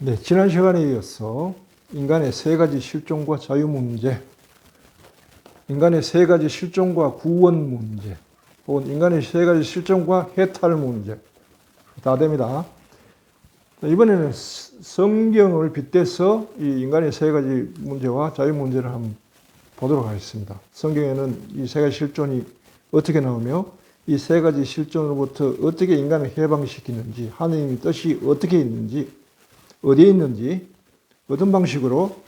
네, 지난 시간에 이어서 인간의 세 가지 실존과 자유 문제, 인간의 세 가지 실존과 구원 문제, 혹은 인간의 세 가지 실존과 해탈 문제 다 됩니다. 이번에는 성경을 빗대서 이 인간의 세 가지 문제와 자유 문제를 한번 보도록 하겠습니다. 성경에는 이 세 가지 실존이 어떻게 나오며 이 세 가지 실존으로부터 어떻게 인간을 해방시키는지, 하느님의 뜻이 어떻게 있는지, 어디에 있는지, 어떤 방식으로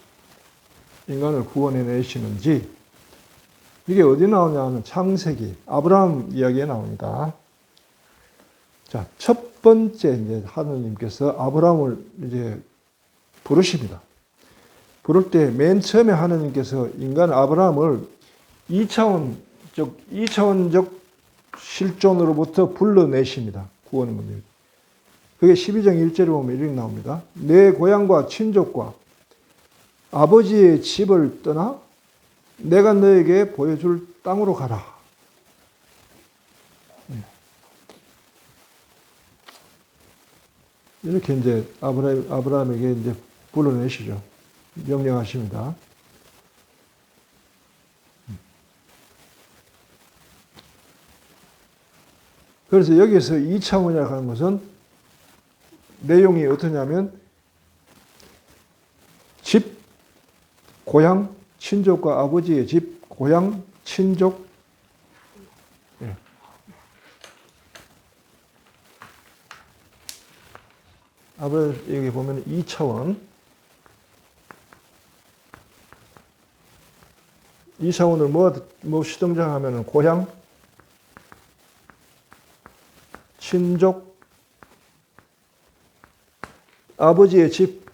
인간을 구원해 내시는지, 이게 어디 나오냐 하면 창세기, 아브라함 이야기에 나옵니다. 자, 첫 번째 이제 하느님께서 아브라함을 이제 부르십니다. 부를 때 맨 처음에 하느님께서 인간 아브라함을 2차원적 실존으로부터 불러내십니다. 구원의 문제. 그게 12장 1절에 보면 이렇게 나옵니다. 내 고향과 친족과 아버지의 집을 떠나 내가 너에게 보여줄 땅으로 가라. 이렇게 이제 아브라함에게 이제 불러내시죠. 명령하십니다. 그래서 여기서 2차원이라고 하는 것은 내용이 어떠냐면 집, 고향, 친족과 아버지의 집, 고향, 친족. 예. 아브라함 여기 보면 2차원. 2차원을 무엇이 등장하면 고향, 친족, 아버지의 집,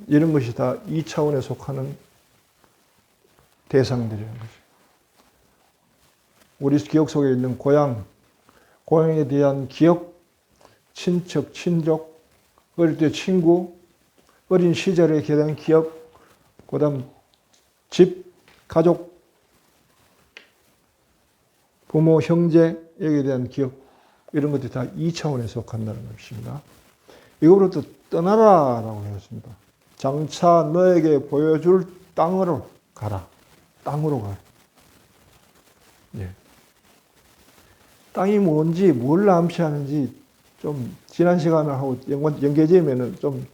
이런 것이 다 2차원에 속하는 대상들이라는 거죠. 우리 기억 속에 있는 고향에 대한 기억, 친척, 친족, 어릴 때 친구, 어린 시절에 대한 기억, 그 다음 집, 가족, 부모, 형제, 여기에 대한 기억, 이런 것들이 다 2차원에 속한다는 것입니다. 이거부터 떠나라라고 했습니다. 장차 너에게 보여줄 땅으로 가라. 땅으로 가라. 예. 땅이 뭔지, 뭘 암시하는지 좀 지난 시간하고 연계지으면 좀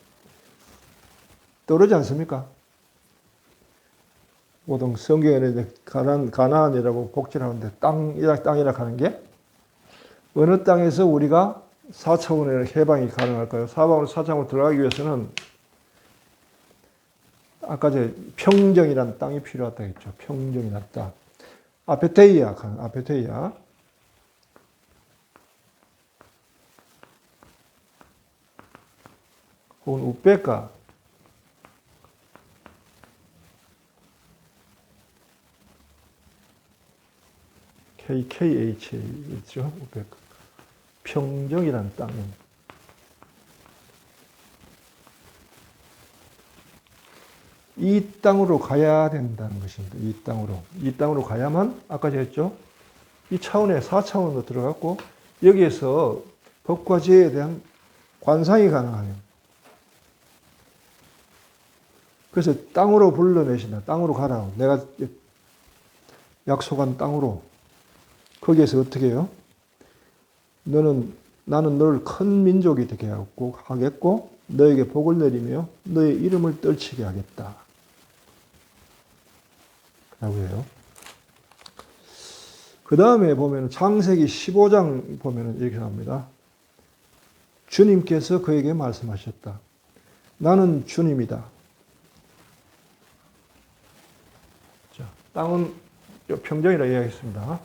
떠오르지 않습니까? 보통 성경에는 이제 가나안이라고 복제를 하는데 땅이라 하는 게 어느 땅에서 우리가 4차원의 해방이 가능할까요? 4차원으로 들어가기 위해서는 아까 제 평정이란 땅이 필요하다 했죠. 평정이란 땅. 아페테이아. 혹은 우베카. KKHA 있죠. 우베카. 평정이란 땅. 이 땅으로 가야 된다는 것입니다. 이 땅으로 가야만 아까 했죠. 이 차원에 4차원으로 들어갔고 여기에서 법과 제에 대한 관상이 가능하네요. 그래서 땅으로 불러내신다. 땅으로 가라. 내가 약속한 땅으로. 거기에서 어떻게 해요? 나는 너를 큰 민족이 되게 하겠고 너에게 복을 내리며 너의 이름을 떨치게 하겠다. 라고 해요. 그 다음에 보면 창세기 15장 보면 이렇게 나옵니다. 주님께서 그에게 말씀하셨다. 나는 주님이다. 자, 땅은 평정이라 이야기했습니다.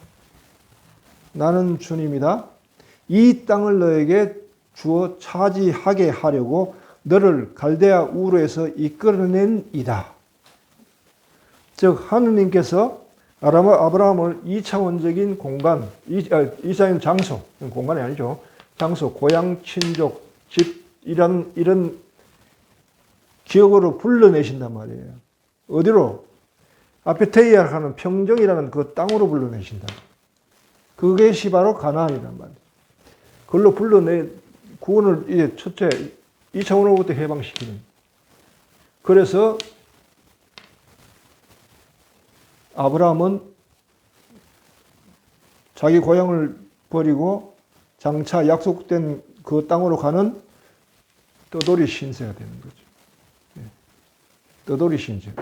나는 주님이다. 이 땅을 너에게 주어 차지하게 하려고 너를 갈대아 우르에서 이끌어낸 이다. 즉 하느님께서 아브라함을 2차원적인 공간, 2차원 장소, 공간이 아니죠. 장소, 고향, 친족, 집 이런 기억으로 불러내신단 말이에요. 어디로? 아페테이아 하는 평정이라는 그 땅으로 불러내신다. 그것이 바로 가나안이란 말이에요. 그걸로 구원을 이제 첫째, 2차원으로부터 해방시키는. 그래서 아브라함은 자기 고향을 버리고 장차 약속된 그 땅으로 가는 떠돌이 신세가 되는 거죠. 떠돌이 신세.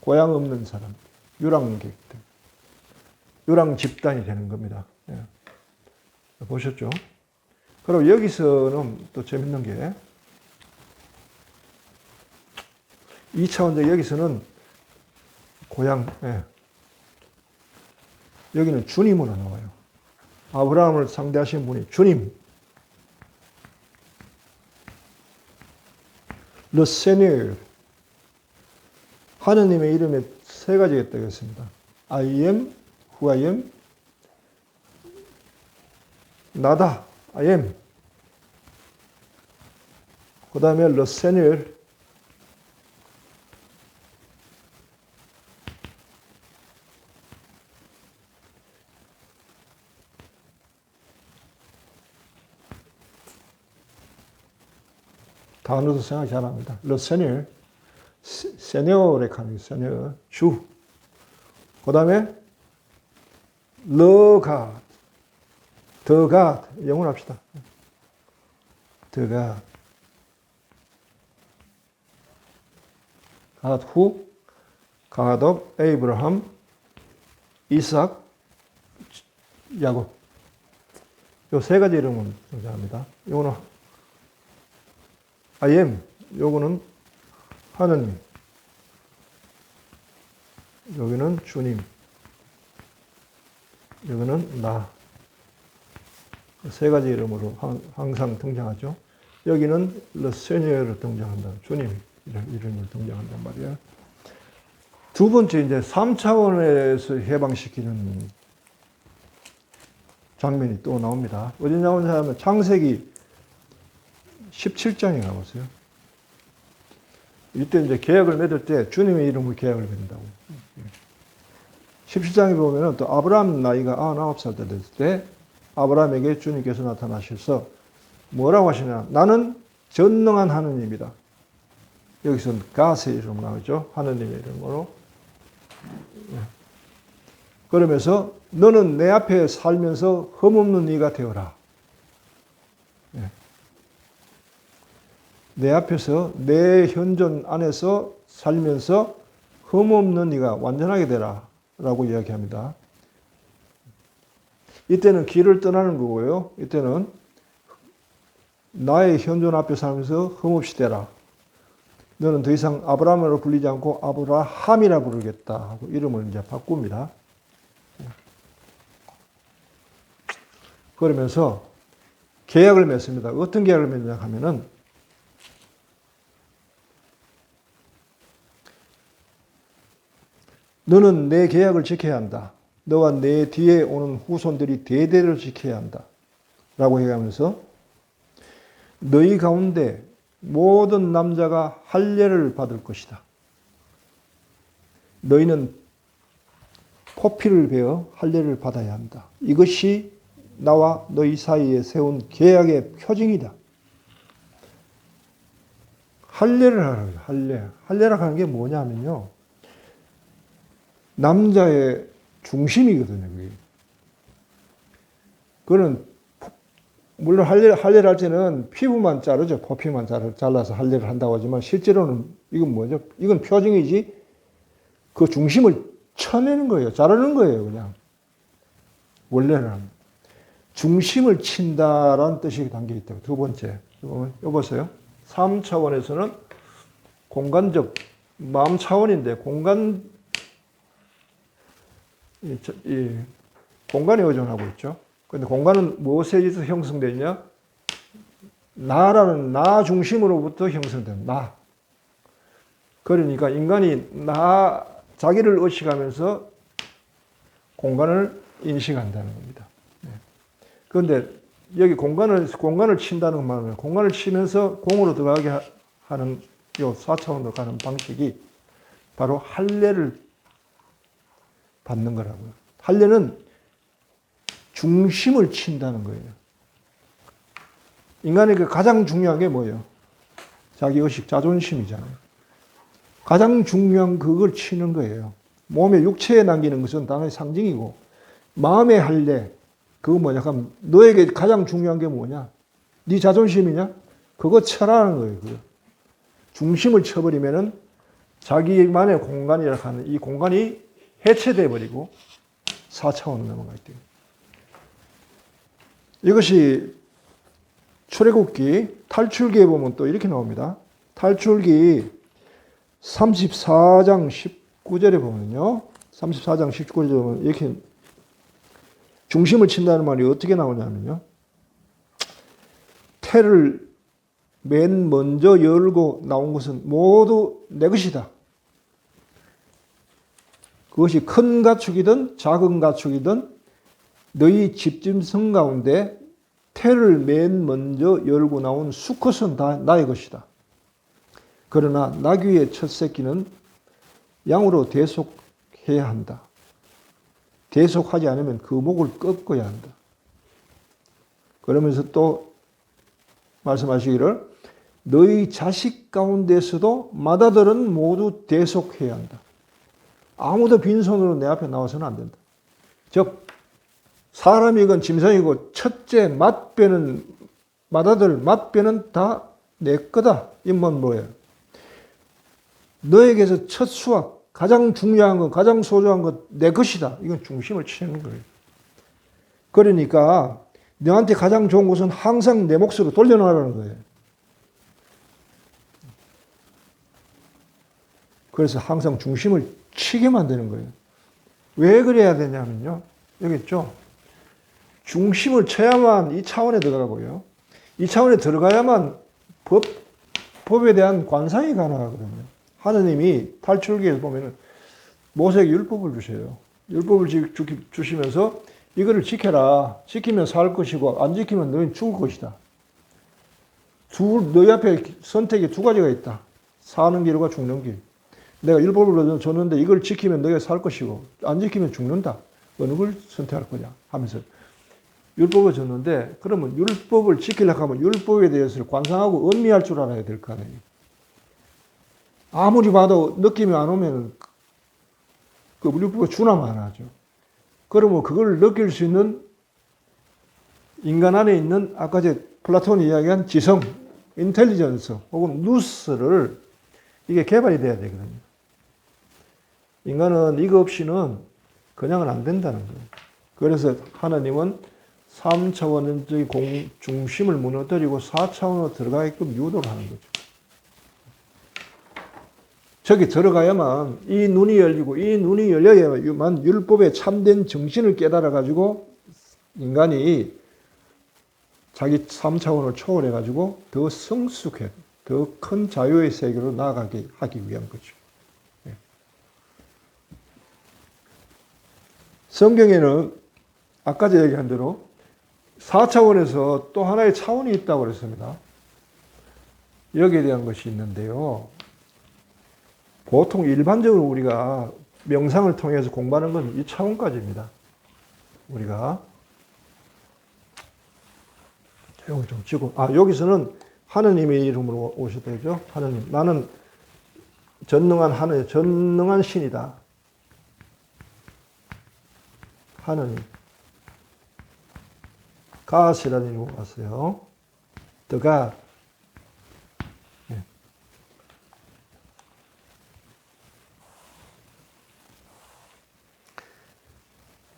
고향 없는 사람, 유랑객들, 유랑 집단이 되는 겁니다. 보셨죠? 그리고 여기서는 또 재밌는 게 2차원적 여기서는 고향, 여기는 주님으로 나와요. 아브라함을 상대하신 분이 주님, Le Seigneur, 하느님의 이름에 세 가지가 있다고 했습니다. I am, who I am, 나다, I am. 그 다음에 Le Seigneur, 단어도 생각 잘 합니다. Le Seigneur, 세뇨의 칸이 세뇨, 주. 그 다음에 Le God, The God, 영어합시다. The God. God who? God of Abraham, 이삭, 야곱. 요 세 가지 이름은 등장합니다. 요거는 I am, 요거는 하느님, 여기는 주님, 여기는 나. 세 가지 이름으로 항상 등장하죠. 여기는 Le Seigneur 등장한다. 주님 이름으로 등장한단 말이에요. 두 번째 이제 3차원에서 해방시키는 장면이 또 나옵니다. 어디 나오냐 하면 창세기 17장에 나왔어요. 이때 이제 계약을 맺을 때 주님의 이름으로 계약을 맺는다고. 17장에 보면은 또 아브라함 나이가 99살 때 됐을 때 아브라함에게 주님께서 나타나셔서 뭐라고 하시냐. 나는 전능한 하느님이다. 여기서는 가스의 이름으로 나오죠. 하느님의 이름으로. 그러면서 너는 내 앞에 살면서 흠없는 이가 되어라. 내 앞에서 내 현존 안에서 살면서 흠없는 이가 완전하게 되라 라고 이야기합니다. 이때는 길을 떠나는 거고요. 이때는 나의 현존 앞에 살면서 흠없이 되라. 너는 더 이상 아브라함으로 불리지 않고 아브라함이라 부르겠다 하고 이름을 이제 바꿉니다. 그러면서 계약을 맺습니다. 어떤 계약을 맺냐 하면은 너는 내 계약을 지켜야 한다. 너와 내 뒤에 오는 후손들이 대대를 지켜야 한다. 라고 얘기하면서 너희 가운데 모든 남자가 할례를 받을 것이다. 너희는 포피를 베어 할례를 받아야 한다. 이것이 나와 너희 사이에 세운 계약의 표징이다. 할례를 하라고요. 할례. 할례라고 하는 게 뭐냐면요. 남자의 중심이거든요. 그게. 그거는 물론 할례를 할 때는 피부만 자르죠. 포피만 잘라서 할례를 한다고 하지만 실제로는 이건 뭐죠? 이건 표징이지 그 중심을 쳐내는 거예요. 자르는 거예요. 그냥. 원래는. 중심을 친다라는 뜻이 담겨 있다고. 두 번째. 이거 보세요. 3차원에서는 공간적, 마음 차원인데 공간에 의존하고 있죠. 그런데 공간은 무엇에 의해서 형성되어 있냐? 나라는 나 중심으로부터 형성된 나. 그러니까 인간이 자기를 의식하면서 공간을 인식한다는 겁니다. 그런데 여기 공간을 친다는 말은 공간을 치면서 공으로 들어가게 하는 요 4차원으로 가는 방식이 바로 할례를 받는 거라고요. 할례는 중심을 친다는 거예요. 인간에게 가장 중요한 게 뭐예요? 자기 의식, 자존심이잖아요. 가장 중요한 그걸 치는 거예요. 몸에 육체에 남기는 것은 당연히 상징이고, 마음의 할례, 그거 뭐냐 하면 너에게 가장 중요한 게 뭐냐? 네 자존심이냐? 그거 쳐라는 거예요. 그거. 중심을 쳐버리면은 자기만의 공간이라 하는 이 공간이 해체돼 버리고 4차원으로 넘어가게 돼요. 이것이 출애굽기 탈출기에 보면 또 이렇게 나옵니다. 탈출기 34장 19절에 보면요. 34장 19절에 보면 이렇게 중심을 친다는 말이 어떻게 나오냐면요. 태를 맨 먼저 열고 나온 것은 모두 내 것이다. 그것이 큰 가축이든 작은 가축이든 너희 집짐승 가운데 태를 맨 먼저 열고 나온 수컷은 다 나의 것이다. 그러나 나귀의 첫 새끼는 양으로 대속해야 한다. 대속하지 않으면 그 목을 꺾어야 한다. 그러면서 또 말씀하시기를 너희 자식 가운데서도 맏아들은 모두 대속해야 한다. 아무도 빈손으로 내 앞에 나와서는 안 된다. 즉 사람이건 짐승이고 첫째 맏배는 맏아들 맏배는 다 내 거다. 이 말 뭐예요? 너에게서 첫 수확 가장 중요한 것, 가장 소중한 것 내 것이다. 이건 중심을 치는 거예요. 그러니까 너한테 가장 좋은 것은 항상 내 몫으로 돌려놓으라는 거예요. 그래서 항상 중심을 치게 만드는 거예요. 왜 그래야 되냐면요. 여기 있죠. 중심을 쳐야만 이 차원에 들어가고요. 이 차원에 들어가야만 법에 대한 관상이 가능하거든요. 하느님이 탈출기에 보면은 모세에게 율법을 주셔요. 율법을 주시면서 이거를 지켜라. 지키면 살 것이고 안 지키면 너희는 죽을 것이다. 너희 앞에 선택이 두 가지가 있다. 사는 길과 죽는 길. 내가 율법을 줬는데 이걸 지키면 너희가 살 것이고 안 지키면 죽는다. 어느 걸 선택할 거냐 하면서 율법을 줬는데 그러면 율법을 지키려고 하면 율법에 대해서 관상하고 음미할 줄 알아야 될 거 아니에요. 아무리 봐도 느낌이 안 오면 그 율법을 주나만 하죠. 그러면 그걸 느낄 수 있는 인간 안에 있는 아까 플라톤이 이야기한 지성, 인텔리전스 혹은 누스를 이게 개발이 돼야 되거든요. 인간은 이거 없이는 그냥은 안 된다는 거예요. 그래서 하나님은 3차원적인 중심을 무너뜨리고 4차원으로 들어가게끔 유도를 하는 거죠. 저기 들어가야만 이 눈이 열리고 이 눈이 열려야만 율법의 참된 정신을 깨달아가지고 인간이 자기 3차원을 초월해가지고 더 성숙해, 더 큰 자유의 세계로 나아가게 하기 위한 거죠. 성경에는 아까 얘기한 대로 4차원에서 또 하나의 차원이 있다고 그랬습니다. 여기에 대한 것이 있는데요. 보통 일반적으로 우리가 명상을 통해서 공부하는 건 이 차원까지입니다. 우리가 조용히 좀 치고 여기서는 하느님의 이름으로 오셨다죠. 하느님, 나는 전능한 하느님, 전능한 신이다. 하느님. God이라는 이름으로 왔어요. The God. 네.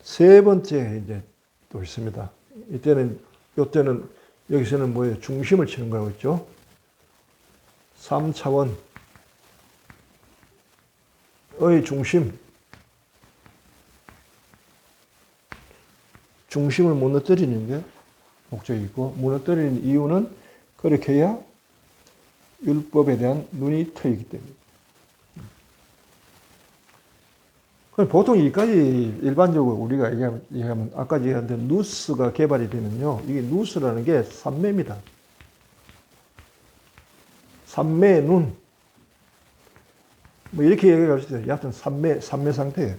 세 번째 이제 또 있습니다. 이때는 여기서는 뭐예요? 중심을 치는 거라고 했죠. 3차원의 중심. 중심을 무너뜨리는 게 목적이고, 무너뜨리는 이유는 그렇게 해야 율법에 대한 눈이 트이기 때문에. 보통 여기까지 일반적으로 우리가 얘기하면 아까 얘기한 대로 누스가 개발이 되면요. 이게 누스라는 게 삼매입니다. 삼매의 눈. 뭐 이렇게 얘기할 수 있어요. 여하튼 삼매 상태예요.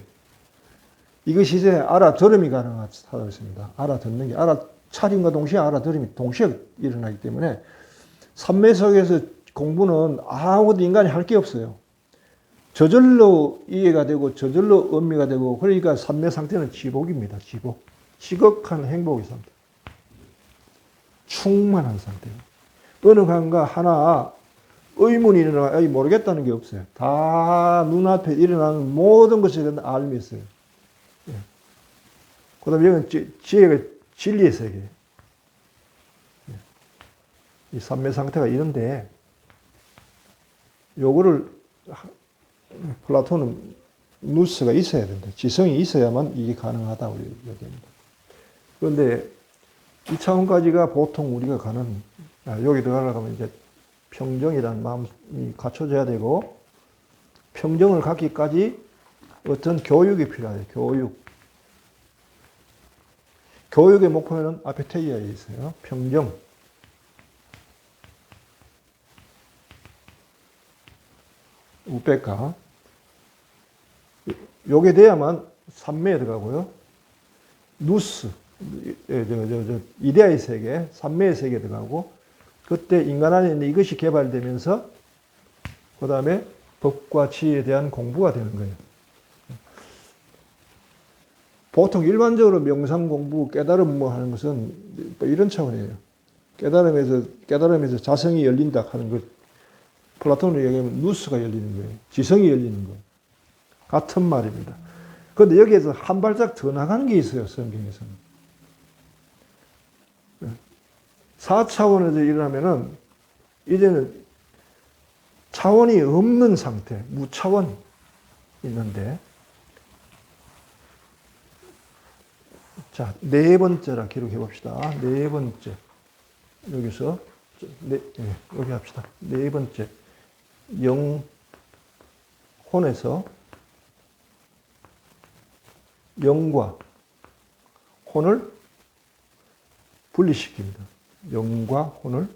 이것이 이제 알아들음이 가능하다고 했습니다. 알아듣는 게, 차림과 동시에 알아들음이 동시에 일어나기 때문에 삼매 속에서 공부는 아무것도 인간이 할 게 없어요. 저절로 이해가 되고 저절로 음미가 되고 그러니까 삼매 상태는 지복입니다. 지복. 지극한 행복의 상태. 충만한 상태. 어느 간가 하나 의문이 일어나 모르겠다는 게 없어요. 다 눈앞에 일어나는 모든 것에 대한 알미 있어요. 예. 그 다음에 여기는 지혜가 진리의 세계. 예. 이 삼매 상태가 이런데 요거를 플라톤은 누스가 있어야 된다. 지성이 있어야만 이게 가능하다고 얘기합니다. 그런데 이 차원까지가 보통 우리가 가는, 여기 들어가려면 이제 평정이라는 마음이 갖춰져야 되고, 평정을 갖기까지 어떤 교육이 필요해요. 교육. 교육의 목표는 아페테이아에 있어요. 평정. 우베카. 요게 돼야만 삼매에 들어가고요. 누스, 이데아의 세계, 삼매의 세계에 들어가고, 그때 인간 안에 있는 이것이 개발되면서, 그 다음에 법과 지혜에 대한 공부가 되는 거예요. 보통 일반적으로 명상 공부, 깨달음 뭐 하는 것은 이런 차원이에요. 깨달음에서 자성이 열린다 하는 것, 플라톤으로 얘기하면 누스가 열리는 거예요. 지성이 열리는 거예요. 같은 말입니다. 그런데 여기에서 한 발짝 더 나가는 게 있어요, 성경에서는. 4차원에서 일어나면은, 이제는 차원이 없는 상태, 무차원 있는데, 자, 네 번째라 기록해 봅시다. 네 번째. 여기서, 여기 합시다. 네 번째. 혼에서 영과 혼을 분리시킵니다. 영과 혼을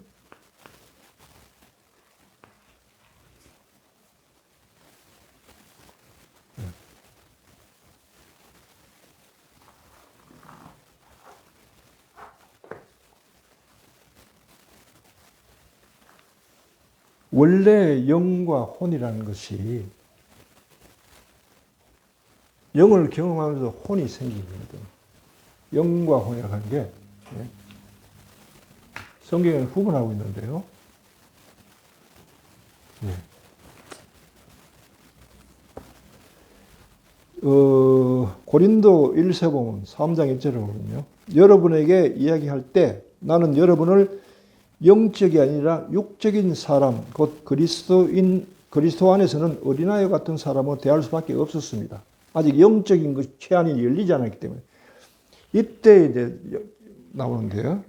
원래 영과 혼이라는 것이 영을 경험하면서 혼이 생기거든. 영과 혼이라고 하는 게 성경에는 구분하고 있는데요. 고린도 1서 보면 3장 1절을 보면요. 여러분에게 이야기할 때 나는 여러분을 영적이 아니라 육적인 사람, 곧 그리스도 안에서는 어린아이 같은 사람으로 대할 수밖에 없었습니다. 아직 영적인 것 체안이 열리지 않았기 때문에. 이때 이제 나오는데요.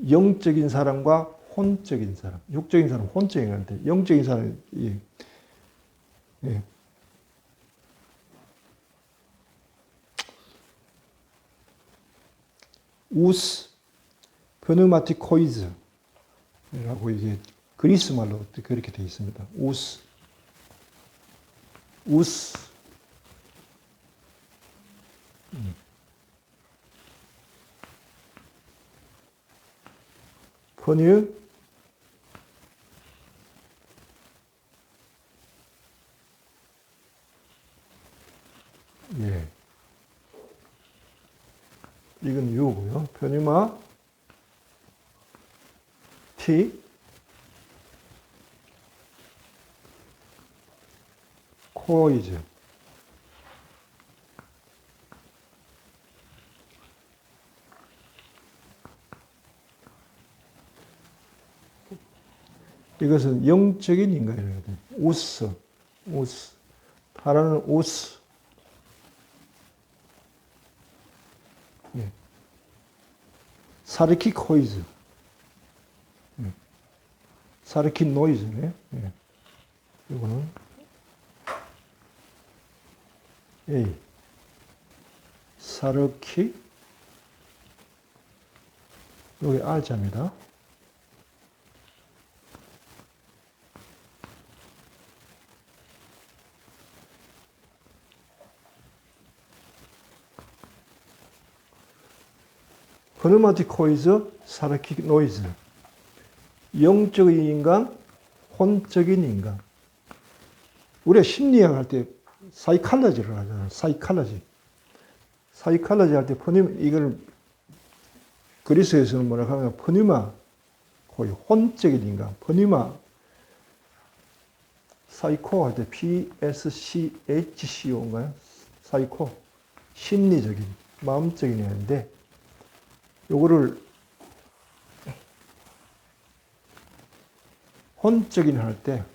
영적인 사람과 혼적인 사람. 육적인 사람, 혼적인 사람인데, 영적인 사람이, 우스, 페누마티코이즈라고 이게 그리스 말로 그렇게 되어 있습니다. 우스. 퍼뉴, 이건 유고요. 페뉴마, 티, 코이즈. 이것은 영적인 인간이라고 해요. 우스. 하나는 우스. 사르키 코이즈. 사르키 노이즈네. 이거는 A. 사르키. 여기 R자입니다. pneumaticoids psychic noise. 영적인 인간, 혼적인 인간. 우리가 심리학 할 때 사이칼러지를 하잖아요. 사이칼러지. 사이칼러지 할 때 이걸 그리스에서는 뭐라고 하면 pneuma, 거의 혼적인 인간, pneuma. 사이코 할 때 PSCHCO인가요? 사이코. 심리적인, 마음적인 애인데, 요거를 혼적인 할 때,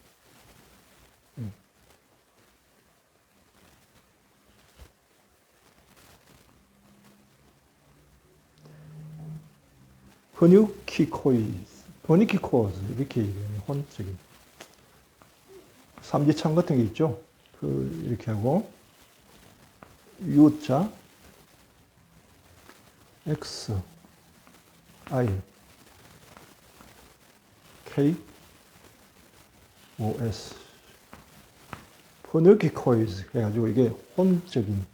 버니키코즈, 이렇게 얘기해요. 혼적인. 삼지창 같은 게 있죠. 이렇게 하고, U자, X, I, K, O, S. 버니키코즈 해가지고 이게 혼적인.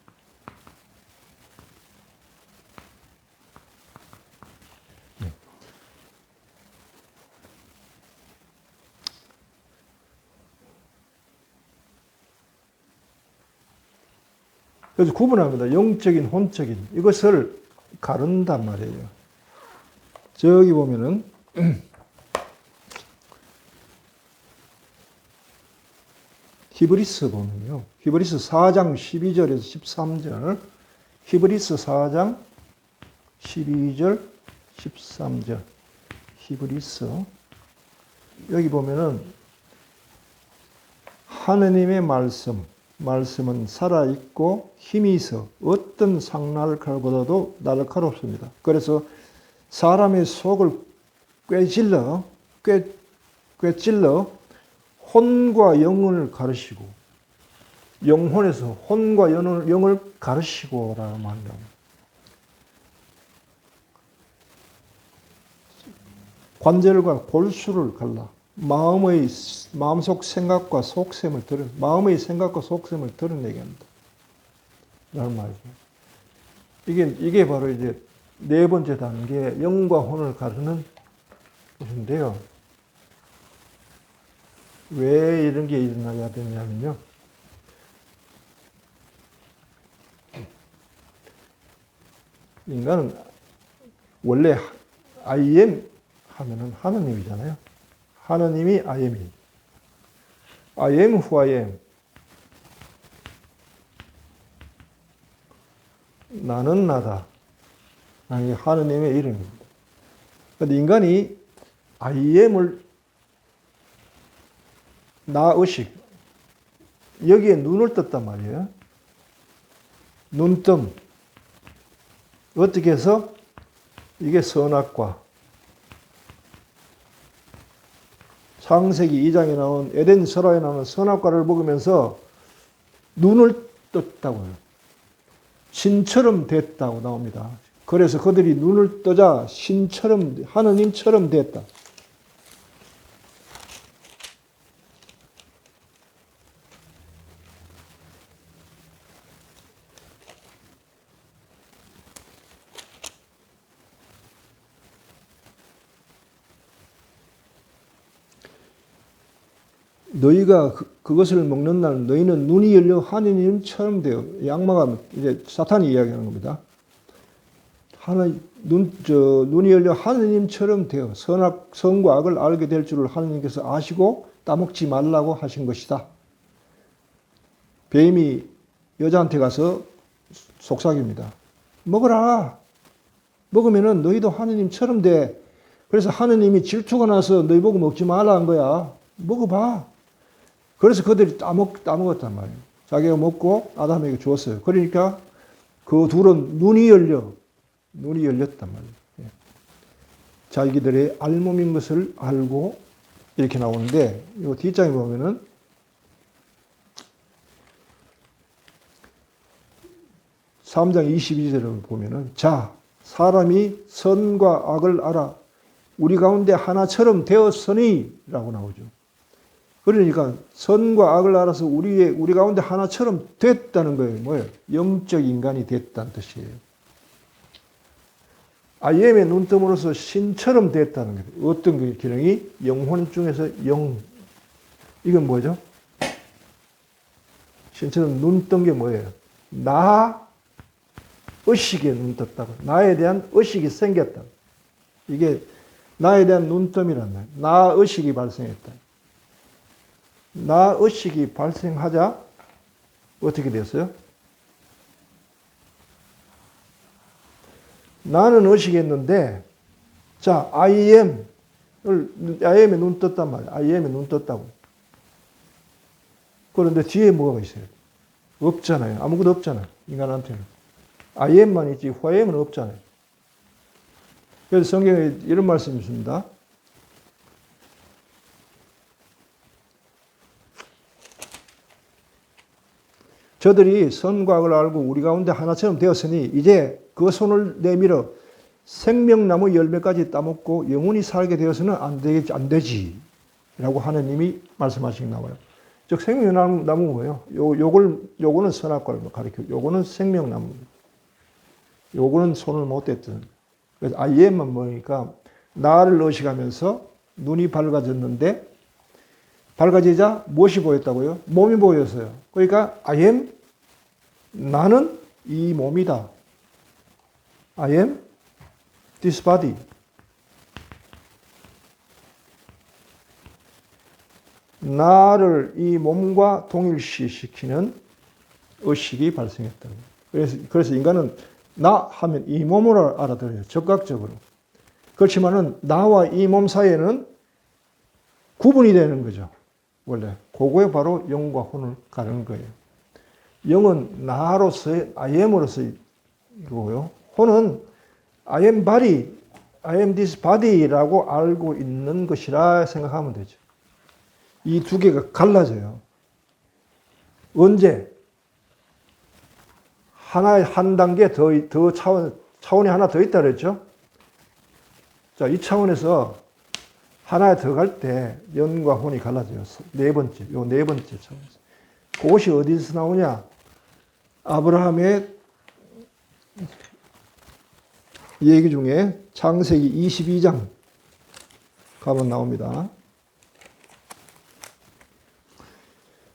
그래서 구분합니다. 영적인, 혼적인. 이것을 가른단 말이에요. 저기 보면은, 히브리스 보면요. 히브리스 4장 12절에서 13절. 히브리스 4장 12절, 13절. 히브리스. 여기 보면은, 하느님의 말씀은 살아있고 힘이 있어 어떤 상날칼보다도 날카롭습니다. 그래서 사람의 속을 꿰찔러 혼과 영을 가르시고 영혼에서 혼과 영을 가르시고라고 말합니다. 관절과 골수를 갈라 마음속 생각과 속셈을 마음의 생각과 속셈을 드러내게 합니다. 라는 말이죠. 이게 바로 이제 네 번째 단계, 영과 혼을 가르는 것인데요. 왜 이런 게 일어나야 되냐면요. 인간은 원래 I am 하면은 하느님이잖아요. 하느님이 I am이. I am who I am. 나는 나다. 이게 하느님의 이름입니다. 그런데 인간이 I am을 나의식, 여기에 눈을 떴단 말이에요. 눈뜸. 어떻게 해서? 이게 선악과. 창세기 2장에 나온 에덴 설화에 나오는 선악과를 먹으면서 눈을 떴다고요. 신처럼 됐다고 나옵니다. 그래서 그들이 눈을 뜨자 신처럼, 하느님처럼 됐다. 너희가 그것을 먹는 날 너희는 눈이 열려 하느님처럼 되어. 악마가 이제 사탄이 이야기하는 겁니다. 눈이 열려 하느님처럼 되어 선과 악을 알게 될 줄을 하느님께서 아시고 따먹지 말라고 하신 것이다. 뱀이 여자한테 가서 속삭입니다. 먹어라. 먹으면은 너희도 하느님처럼 돼. 그래서 하느님이 질투가 나서 너희 보고 먹지 말라 한 거야. 먹어봐. 그래서 그들이 따먹었단 말이에요. 자기가 먹고 아담에게 주었어요. 그러니까 그 둘은 눈이 열렸단 말이에요. 자기들의 알몸인 것을 알고 이렇게 나오는데, 이 뒷장에 보면은 (3장 22절을) 보면은, 자, 사람이 선과 악을 알아 우리 가운데 하나처럼 되었으니 라고 나오죠. 그러니까 선과 악을 알아서 우리 가운데 하나처럼 됐다는 거예요. 뭐예요? 영적 인간이 됐다는 뜻이에요. IM의 눈뜸으로서 신처럼 됐다는 거예요. 어떤 그 기능이? 영혼 중에서 영. 이건 뭐죠? 신처럼 눈 뜬 게 뭐예요? 나 의식에 눈 떴다고. 나에 대한 의식이 생겼다. 이게 나에 대한 눈뜸이란 말이에요. 나 의식이 발생했다. 나 의식이 발생하자 어떻게 됐어요? 나는 의식했는데, 자, IM에 눈 떴단 말이에요. IM에 눈 떴다고. 그런데 뒤에 뭐가 있어요? 없잖아요. 아무것도 없잖아요. 인간한테는. IM만 있지, YM은 없잖아요. 그래서 성경에 이런 말씀이 있습니다. 저들이 선과 악을 알고 우리 가운데 하나처럼 되었으니 이제 그 손을 내밀어 생명나무 열매까지 따먹고 영원히 살게 되어서는 안 되지. 라고 하느님이 말씀하시기 나와요. 즉, 생명나무 뭐예요? 요거는 선악과를 가리켜. 요거는 생명나무. 요거는 손을 못 댔던. 그래서 IM만 보니까 나를 의식하면서 눈이 밝아졌는데, 밝아지자 무엇이 보였다고요? 몸이 보였어요. 그러니까 I am, 나는 이 몸이다. I am this body. 나를 이 몸과 동일시시키는 의식이 발생했다. 그래서 인간은 나 하면 이 몸으로 알아들어요. 적각적으로. 그렇지만은 나와 이 몸 사이에는 구분이 되는 거죠. 원래. 그거에 바로 영과 혼을 가르는 거예요. 영은 나로서의 I am으로서의 이거고요. 혼은 I am body, I am this body라고 알고 있는 것이라 생각하면 되죠. 이 두 개가 갈라져요. 언제? 한 단계 더 차원이 하나 더 있다 그랬죠? 자, 이 차원에서 하나에 더 갈 때 영과 혼이 갈라져요. 네 번째 차원에서. 그것이 어디서 나오냐? 아브라함의 얘기 중에 창세기 22장 가면 나옵니다.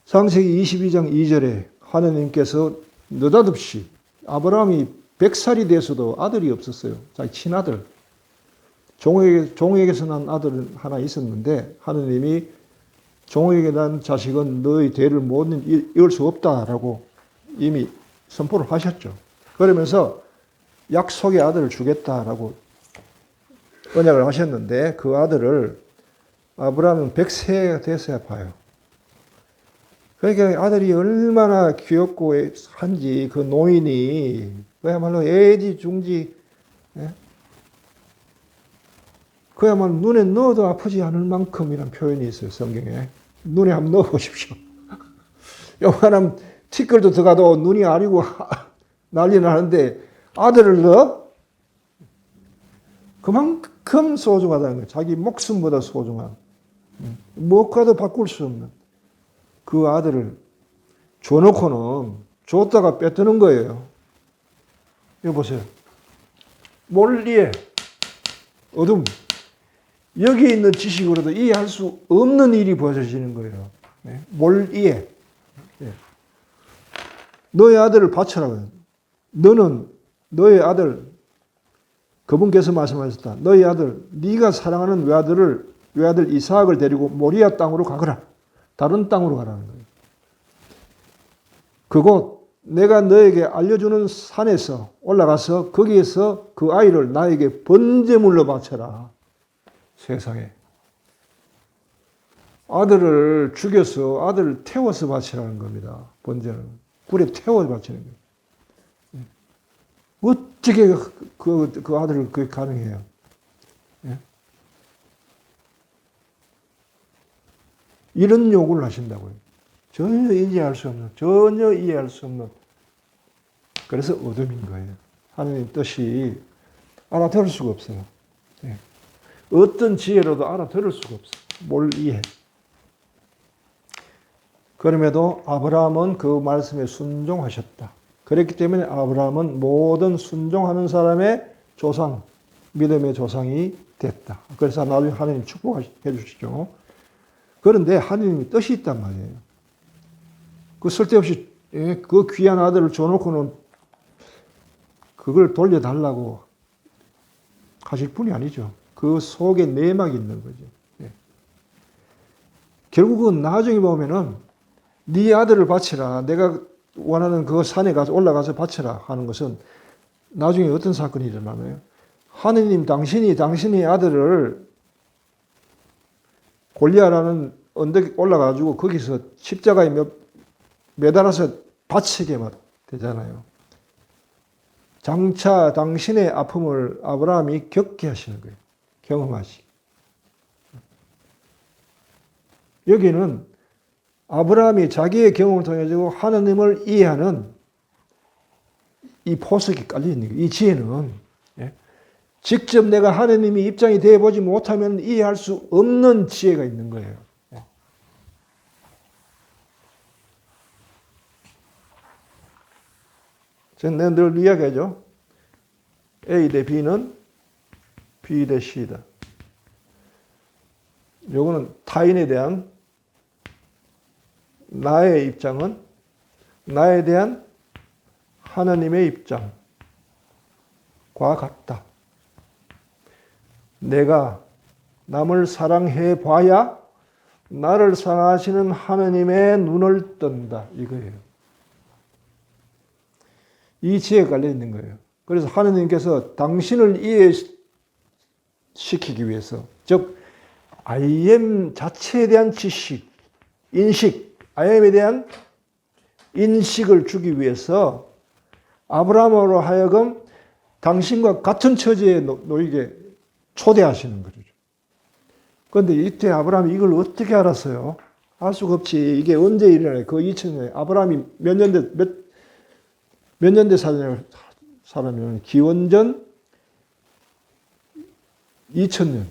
창세기 22장 2절에 하느님께서 느닷없이 아브라함이 100살이 돼서도 아들이 없었어요. 자기 친아들. 종에게서 난 아들은 하나 있었는데 하느님이 종에게 난 자식은 너의 대를 못 이을 수 없다라고 이미 선포를 하셨죠. 그러면서 약속의 아들을 주겠다라고 언약을 하셨는데 그 아들을 아브라함은 100세가 됐어야 봐요. 그러니까 아들이 얼마나 귀엽고 한지 그 노인이 그야말로 애지중지, 그야말로 눈에 넣어도 아프지 않을 만큼이라는 표현이 있어요. 성경에. 눈에 한번 넣어보십시오. 요만한 티끌도 들어가도 눈이 아리고 난리 나는데 아들을 넣어? 그만큼 소중하다는 거예요. 자기 목숨보다 소중한. 무엇과도 바꿀 수 없는 그 아들을 줘놓고는 줬다가 뺏드는 거예요. 이거 보세요. 몰리에 어둠. 여기 있는 지식으로도 이해할 수 없는 일이 벌어지는 거예요. 몰이해. 너의 아들을 바쳐라. 너는 너의 아들, 그분께서 말씀하셨다. 너의 아들, 네가 사랑하는 외아들 이삭을 데리고 모리아 땅으로 가거라. 다른 땅으로 가라는 거예요. 그곳 내가 너에게 알려주는 산에서 올라가서 거기에서 그 아이를 나에게 번제물로 바쳐라. 세상에. 아들을 죽여서 아들을 태워서 바치라는 겁니다. 번제는. 불에 태워 바치는 거예요. 어떻게 그 아들을 그게 가능해요? 예? 이런 요구를 하신다고요. 전혀 이해할 수 없는. 그래서 어둠인 거예요. 하나님 뜻이 알아들을 수가 없어요. 예. 어떤 지혜로도 알아들을 수가 없어요. 뭘 이해. 그럼에도 아브라함은 그 말씀에 순종하셨다. 그랬기 때문에 아브라함은 모든 순종하는 사람의 조상, 믿음의 조상이 됐다. 그래서 나중에 하나님 축복해 주시죠. 그런데 하나님이 뜻이 있단 말이에요. 그 쓸데없이 그 귀한 아들을 줘놓고는 그걸 돌려달라고 하실 분이 아니죠. 그 속에 내막이 있는 거죠. 결국은 나중에 보면은 네 아들을 바치라. 내가 원하는 그 산에 가서 올라가서 바치라 하는 것은 나중에 어떤 사건이 일어나나요? 하느님 당신이 당신의 아들을 골리앗이라는 언덕에 올라가지고 거기서 십자가에 매달아서 바치게 되잖아요. 장차 당신의 아픔을 아브라함이 겪게 하시는 거예요. 경험하시기. 여기는 아브라함이 자기의 경험을 통해 가지고 하나님을 이해하는 이 포석이 깔려 있는 거예요. 이 지혜는 직접 내가 하나님이 입장이 되어 보지 못하면 이해할 수 없는 지혜가 있는 거예요. 제가 늘 이야기하죠. A 대 B는 B 대 C다. 요거는 타인에 대한 나의 입장은 나에 대한 하나님의 입장과 같다. 내가 남을 사랑해 봐야 나를 사랑하시는 하나님의 눈을 뜬다. 이거예요. 이 지혜가 깔려 있는 거예요. 그래서 하나님께서 당신을 이해시키기 위해서, 즉 I am 자체에 대한 지식, 인식, I am에 대한 인식을 주기 위해서 아브라함으로 하여금 당신과 같은 처지에 놓이게 초대하시는 거죠. 그런데 이때 아브라함이 이걸 어떻게 알았어요? 알 수가 없지. 이게 언제 일어나요? 그 2000년에 아브라함이 몇 년 대 사람이면 기원전 2000년,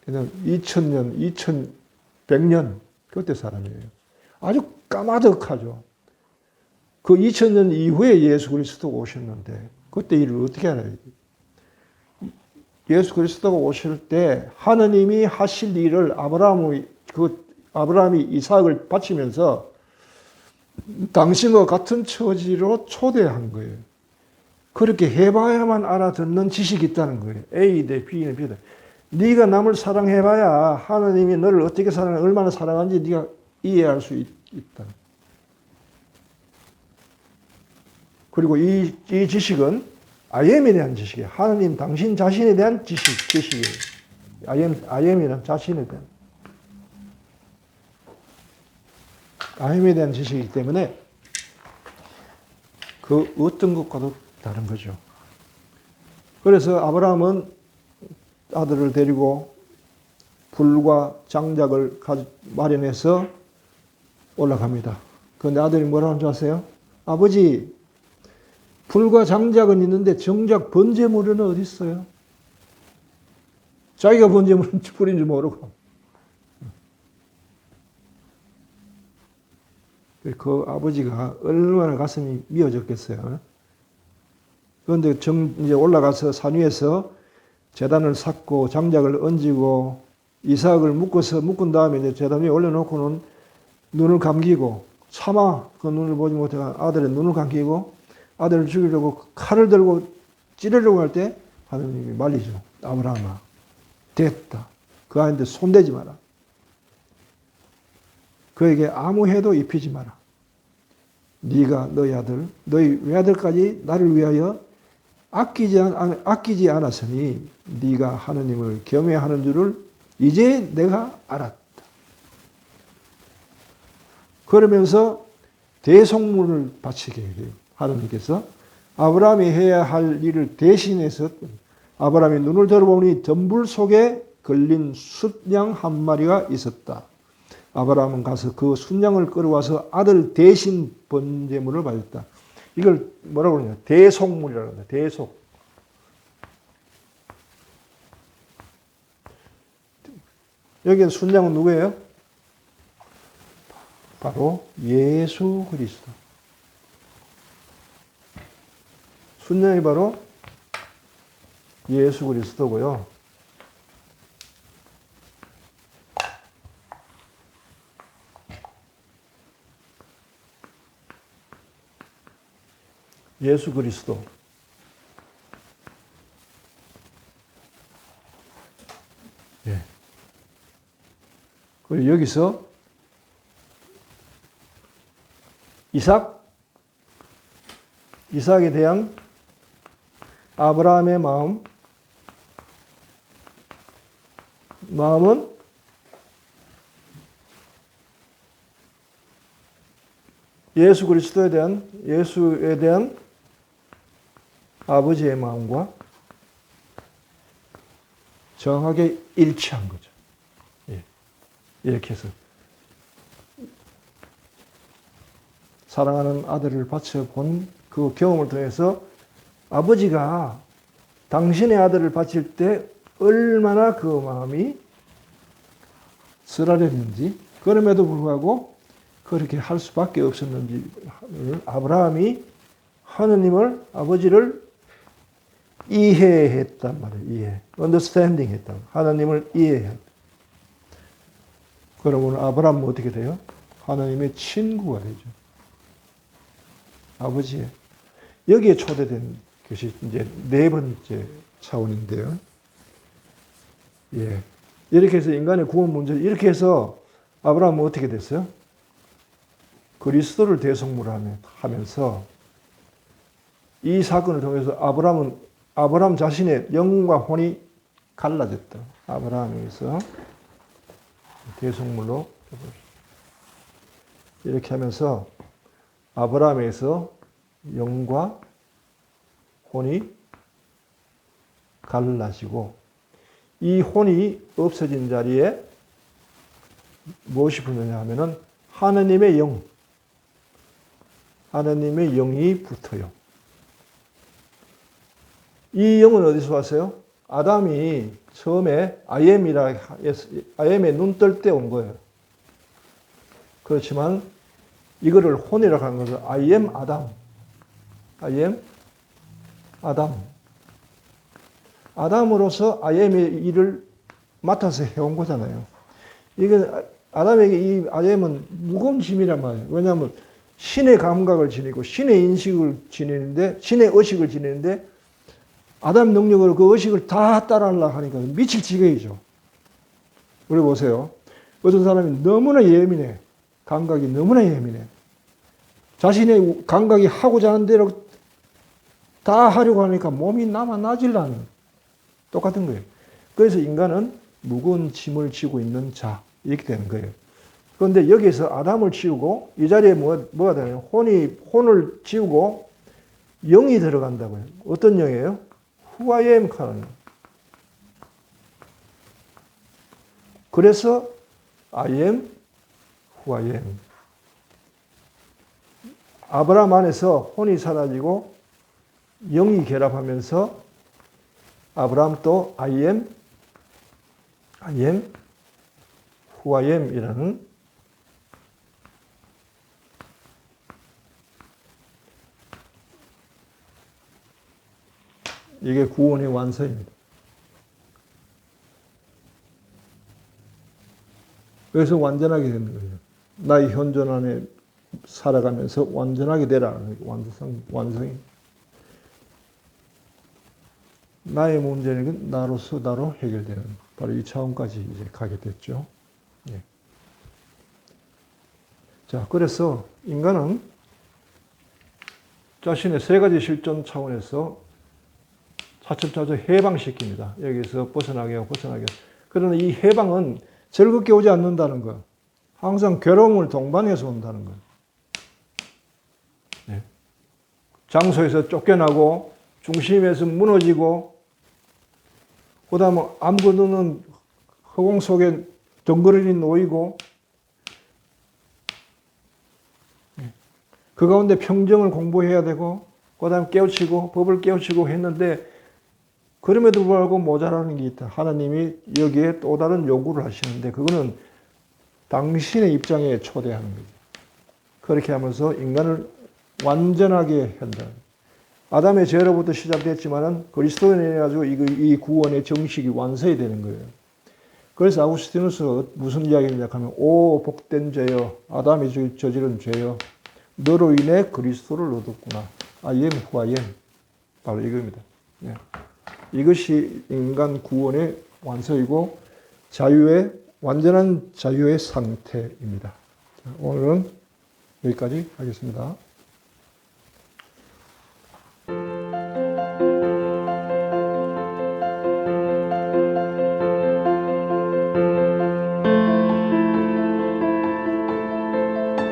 2000년, 2100년 그때 사람이에요. 아주 까마득하죠. 그 2000년 이후에 예수 그리스도가 오셨는데 그때 일을 어떻게 알아요? 예수 그리스도가 오실 때 하나님이 하실 일을 아브라함이 이삭을 바치면서 당신과 같은 처지로 초대한 거예요. 그렇게 해봐야만 알아듣는 지식이 있다는 거예요. A 대 B는 B다. 네가 남을 사랑해봐야 하나님이 너를 어떻게 사랑하는지, 얼마나 사랑하는지 네가 이해할 수 있다. 그리고 이 지식은 I am에 대한 지식이에요. 하나님 당신 자신에 대한 지식이에요. I am이란 자신에 대한. I am에 대한 지식이기 때문에 그 어떤 것과도 다른 거죠. 그래서 아브라함은 아들을 데리고 불과 장작을 마련해서 올라갑니다. 그런데 아들이 뭐라고 하는 줄 아세요? 아버지, 불과 장작은 있는데 정작 번제물은 어디 있어요? 자기가 번제물은 뿌린 줄 모르고. 그 아버지가 얼마나 가슴이 미어졌겠어요. 그런데 이제 올라가서 산 위에서 제단을 쌓고 장작을 얹고 이삭을 묶은 다음에 이제 제단 위에 올려놓고는 눈을 감기고 차마 그 눈을 보지 못해가 아들의 눈을 감기고 아들을 죽이려고 칼을 들고 찌르려고 할 때 하나님이 말리죠. 아브라함아, 됐다. 그 아이한테 손대지 마라. 그에게 아무 해도 입히지 마라. 네가 너희 아들, 너희 외아들까지 나를 위하여 아끼지 않았으니 네가 하나님을 경외하는 줄을 이제 내가 알았다. 그러면서 대속물을 바치게 해요. 하나님께서 아브라함이 해야 할 일을 대신해서 아브라함이 눈을 들어보니 덤불 속에 걸린 숫양 한 마리가 있었다. 아브라함은 가서 그 순양을 끌어와서 아들 대신 번제물을 받았다. 이걸 뭐라고 그러냐? 대속물이라고 합니다. 대속. 여기는 순양은 누구예요? 바로 예수 그리스도. 순양이 바로 예수 그리스도고요. 예수 그리스도. 예. 그리고 여기서 이삭에 대한 아브라함의 마음은 예수에 대한 아버지의 마음과 정확하게 일치한 거죠. 예. 이렇게 해서 사랑하는 아들을 바쳐본 그 경험을 통해서 아버지가 당신의 아들을 바칠 때 얼마나 그 마음이 쓰라렸는지, 그럼에도 불구하고 그렇게 할 수밖에 없었는지, 아브라함이 하느님을, 아버지를 이해했단 말이에요. understanding 했다. 하나님을 이해했다. 그러면 아브라함은 어떻게 돼요? 하나님의 친구가 되죠. 아버지의. 여기에 초대된 것이 이제 네 번째 차원인데요. 예. 이렇게 해서 인간의 구원 문제, 이렇게 해서 아브라함은 어떻게 됐어요? 그리스도를 대속물 하면서 이 사건을 통해서 아브라함 자신의 영과 혼이 갈라졌다. 아브라함에서 대속물로 이렇게 하면서 아브라함에서 영과 혼이 갈라지고 이 혼이 없어진 자리에 무엇이 붙느냐 하면은 하나님의 영이 붙어요. 이 영은 어디서 왔어요? 아담이 처음에 아이엠의 눈 뜰 때 온 거예요. 그렇지만 이거를 혼이라고 하는 것은 아담으로서 아이엠의 일을 맡아서 해온 거잖아요. 이건 아담에게 이 아이엠은 무거운 짐이란 말이에요. 왜냐하면 신의 감각을 지니고 신의 인식을 지니는데, 신의 의식을 지니는데 아담 능력으로 그 의식을 다 따라하려고 하니까 미칠 지경이죠. 우리 보세요. 어떤 사람이 너무나 예민해. 감각이 너무나 예민해. 자신의 감각이 하고자 하는 대로 다 하려고 하니까 몸이 나질라는 똑같은 거예요. 그래서 인간은 무거운 짐을 지고 있는 자, 이렇게 되는 거예요. 그런데 여기서 아담을 지우고 이 자리에 뭐가 되나요? 혼을 지우고 영이 들어간다고요. 어떤 영이에요? 후아엠 카는. 그래서 I am who I am. 아브라함 안에서 혼이 사라지고 영이 결합하면서 아브라함 또 I am who I am 이라는 이게 구원의 완성입니다. 그래서 완전하게 되는 거예요. 나의 현존 안에 살아가면서 완전하게 되라. 완성이. 나의 문제는 나로서 나로 해결되는 바로 이 차원까지 이제 가게 됐죠. 예. 자, 그래서 인간은 자신의 세 가지 실존 차원에서 차츰차츰 해방시킵니다. 여기서 벗어나게 하고. 그러나 이 해방은 즐겁게 오지 않는다는 거. 항상 괴로움을 동반해서 온다는 거. 네. 장소에서 쫓겨나고 중심에서 무너지고 그 다음에 아무것도 없는 허공 속에 덩그러니 놓이고 그 가운데 평정을 공부해야 되고 그 다음에 깨우치고 법을 깨우치고 했는데 그럼에도 불구하고 모자라는 게 있다. 하나님이 여기에 또 다른 요구를 하시는데 그거는 당신의 입장에 초대하는 거죠. 그렇게 하면서 인간을 완전하게 한다. 아담의 죄로부터 시작됐지만은 그리스도인에 가지고 이 구원의 정식이 완성이 되는 거예요. 그래서 아구스티누스가 무슨 이야기를 하면 오 복된 죄여 아담이 저지른 죄여 너로 인해 그리스도를 얻었구나. 아엠 후아엠 바로 이겁니다. 네. 이것이 인간 구원의 완성이고 자유의 완전한 자유의 상태입니다. 오늘은 여기까지 하겠습니다.